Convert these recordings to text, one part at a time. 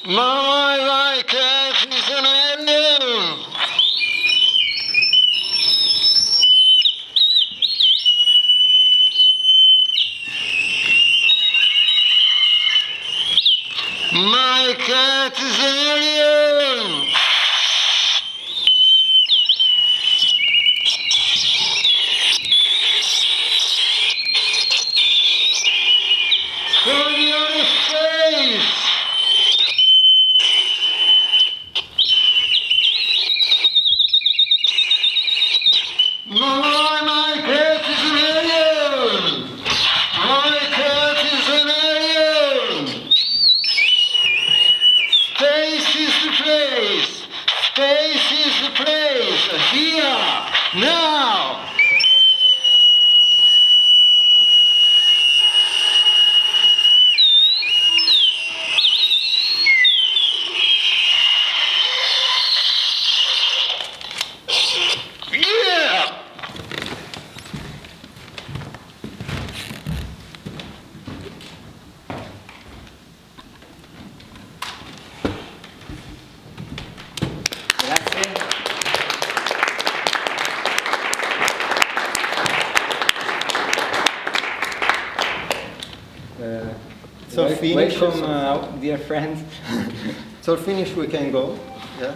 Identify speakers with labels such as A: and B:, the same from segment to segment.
A: My cat is an alien. My cat is an alien. Show me your face. My cat is an alien. My cat is an alien. Space is the place. Space is the place. Here, now. Yeah.
B: Grazie.
C: It's all finished.
B: Welcome, dear friends.
C: It's all finished, we can go. Yeah.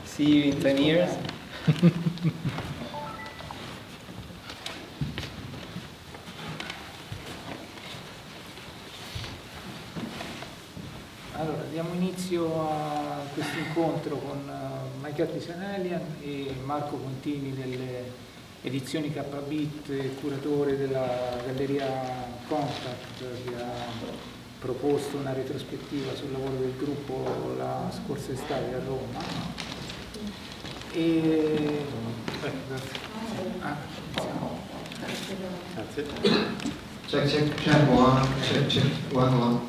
B: See you in 10 years.
D: Allora, diamo inizio a questo incontro con Mike Attisanelian e Marco Contini delle edizioni K-Bit, curatore della galleria Contact, che ha proposto una retrospettiva sul lavoro del gruppo la scorsa estate a Roma. E...
C: Grazie.
E: Check one.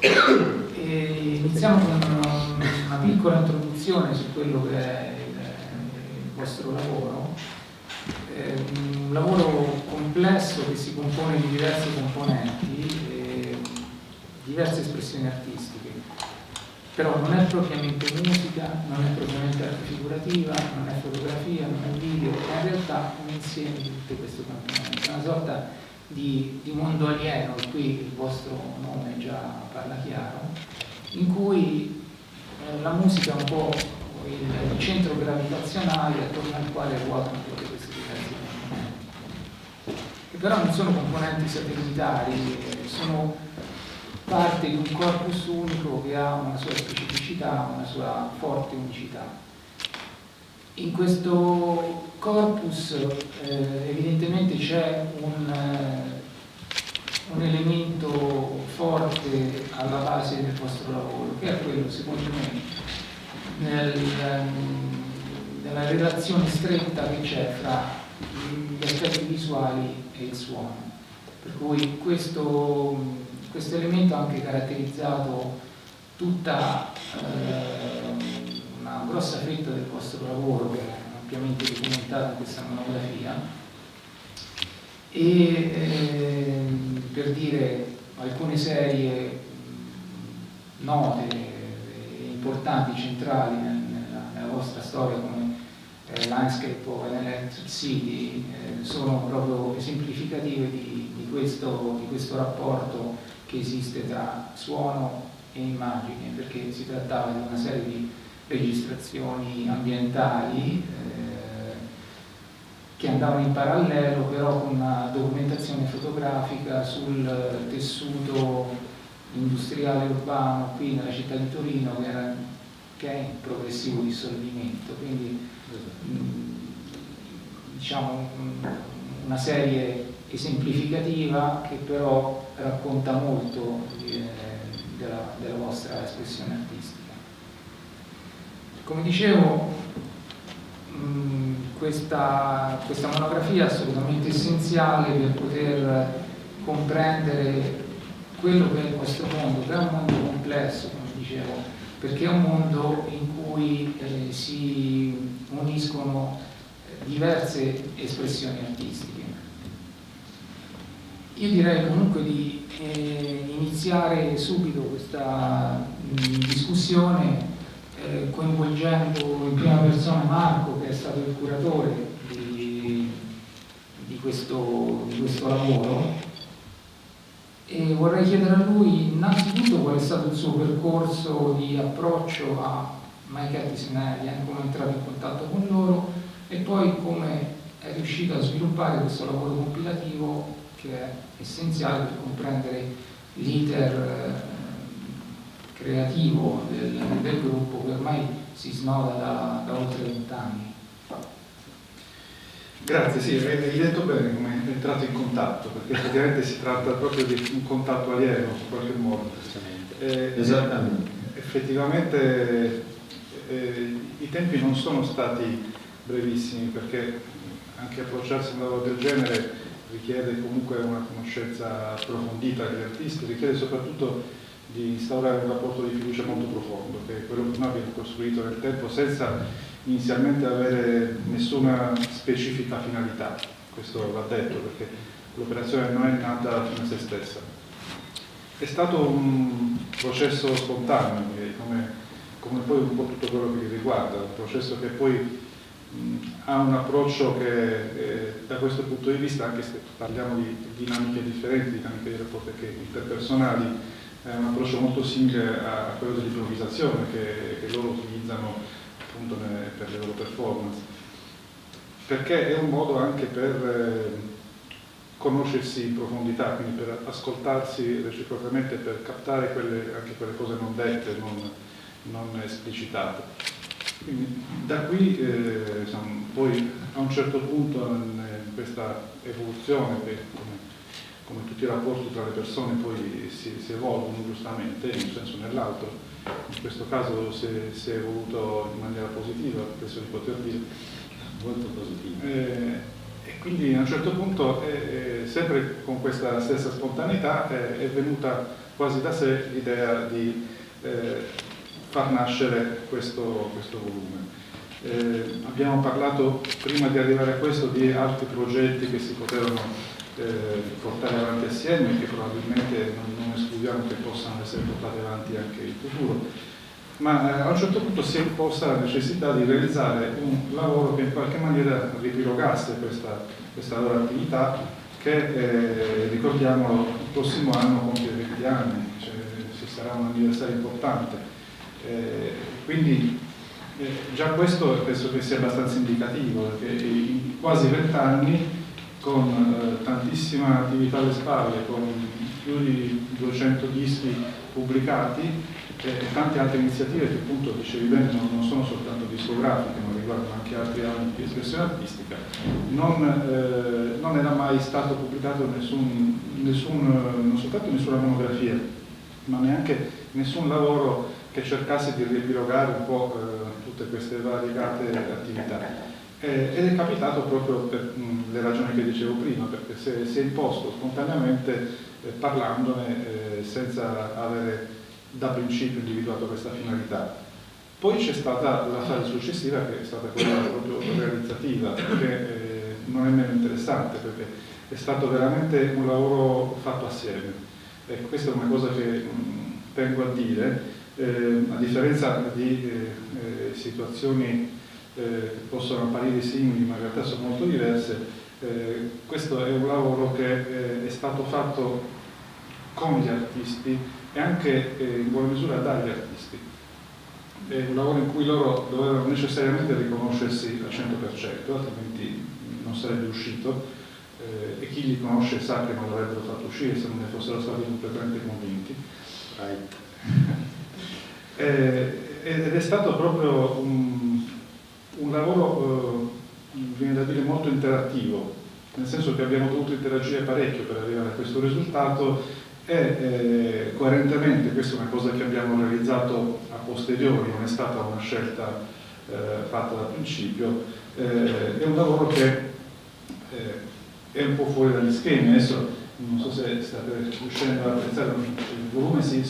D: E iniziamo con una piccola introduzione su quello che è il vostro lavoro. Un lavoro complesso che si compone di diversi componenti e diverse espressioni artistiche, però non è propriamente musica, non è propriamente arte figurativa, non è fotografia, non è video, è in realtà un insieme di tutte queste componenti, una sorta di mondo alieno, qui il vostro nome già parla chiaro, in cui la musica è un po' il centro gravitazionale attorno al quale ruotano tutte queste diverse componenti, che però non sono componenti satellitari, sono parte di un corpus unico che ha una sua specificità, una sua forte unicità. In questo corpus evidentemente c'è un elemento forte alla base del vostro lavoro, che è quello, secondo me, nella relazione stretta che c'è fra gli aspetti visuali e il suono. Per cui questo elemento ha anche caratterizzato tutta una grossa fetta del vostro lavoro, che è ampiamente documentata in questa monografia, e per dire alcune serie note e importanti, centrali nella vostra storia, come Landscape of an Electric City, sono proprio esemplificative di questo rapporto che esiste tra suono e immagine, perché si trattava di una serie di registrazioni ambientali che andavano in parallelo, però con una documentazione fotografica sul tessuto industriale urbano qui nella città di Torino, che è in progressivo dissolvimento. Quindi diciamo una serie esemplificativa che però racconta molto della vostra espressione artistica. Come dicevo, questa monografia è assolutamente essenziale per poter comprendere quello che è il vostro mondo, che è un mondo complesso, come dicevo, perché è un mondo in cui si uniscono diverse espressioni artistiche. io direi comunque di iniziare subito questa discussione coinvolgendo in prima persona Marco, che è stato il curatore di questo lavoro, e vorrei chiedere a lui innanzitutto qual è stato il suo percorso di approccio a Mike Scenario, come è entrato in contatto con loro e poi come è riuscito a sviluppare questo lavoro compilativo che è essenziale per comprendere l'iter creativo del gruppo, che ormai si snoda da oltre 20 anni.
F: Grazie, sì, hai detto bene come è entrato in contatto, perché praticamente si tratta proprio di un contatto alieno in qualche modo.
A: Esattamente.
F: Effettivamente i tempi non sono stati brevissimi, perché anche approcciarsi a un lavoro del genere richiede comunque una conoscenza approfondita degli artisti, richiede soprattutto di instaurare un rapporto di fiducia molto profondo, che è quello che noi abbiamo costruito nel tempo senza inizialmente avere nessuna specifica finalità. Questo va detto, perché l'operazione non è nata fino a se stessa. È stato un processo spontaneo, come poi un po' tutto quello che li riguarda, un processo che poi ha un approccio che da questo punto di vista, anche se parliamo di dinamiche differenti, dinamiche di rapporti anche interpersonali, è un approccio molto simile a quello dell'improvvisazione che loro utilizzano appunto per le loro performance, perché è un modo anche per conoscersi in profondità, quindi per ascoltarsi reciprocamente, per captare anche quelle cose non dette, non esplicitate. Quindi da qui poi a un certo punto in questa evoluzione, che come tutti i rapporti tra le persone poi si evolvono giustamente in un senso o nell'altro, in questo caso si è evoluto in maniera positiva, penso di poter dire.
A: Molto positivo.
F: E quindi a un certo punto, sempre con questa stessa spontaneità, è venuta quasi da sé l'idea di far nascere questo volume. Abbiamo parlato, prima di arrivare a questo, di altri progetti che si potevano portare avanti assieme e che probabilmente non escludiamo che possano essere portati avanti anche in futuro, ma a un certo punto si è imposta la necessità di realizzare un lavoro che in qualche maniera riepilogasse questa loro attività, che ricordiamolo, il prossimo anno compie 20 anni, cioè ci sarà un anniversario importante, quindi già questo penso che sia abbastanza indicativo, perché in quasi 20 anni, con tantissima attività alle spalle, con più di 200 dischi pubblicati e tante altre iniziative che, appunto, dicevi bene, non sono soltanto discografiche, ma riguardano anche altri ambiti di espressione artistica, non era mai stato pubblicato non soltanto nessuna monografia, ma neanche nessun lavoro che cercasse di riepilogare un po' tutte queste variegate attività. Ed è capitato proprio per le ragioni che dicevo prima, perché si è imposto spontaneamente, parlandone, senza avere da principio individuato questa finalità. Poi c'è stata la fase successiva, che è stata quella proprio realizzativa, che non è meno interessante, perché è stato veramente un lavoro fatto assieme. E questa è una cosa che tengo a dire, a differenza di situazioni che possono apparire simili ma in realtà sono molto diverse. Questo è un lavoro che è stato fatto con gli artisti e anche in buona misura dagli artisti. È un lavoro in cui loro dovevano necessariamente riconoscersi al 100%, altrimenti non sarebbe uscito, e chi li conosce sa che non l'avrebbero fatto uscire se non ne fossero stati completamente convinti. Ed è stato proprio un lavoro, viene da dire, molto interattivo, nel senso che abbiamo dovuto interagire parecchio per arrivare a questo risultato e coerentemente, questa è una cosa che abbiamo realizzato a posteriori, non è stata una scelta fatta da principio, è un lavoro che è un po' fuori dagli schemi. Adesso non so se state riuscendo ad apprezzare, il volume si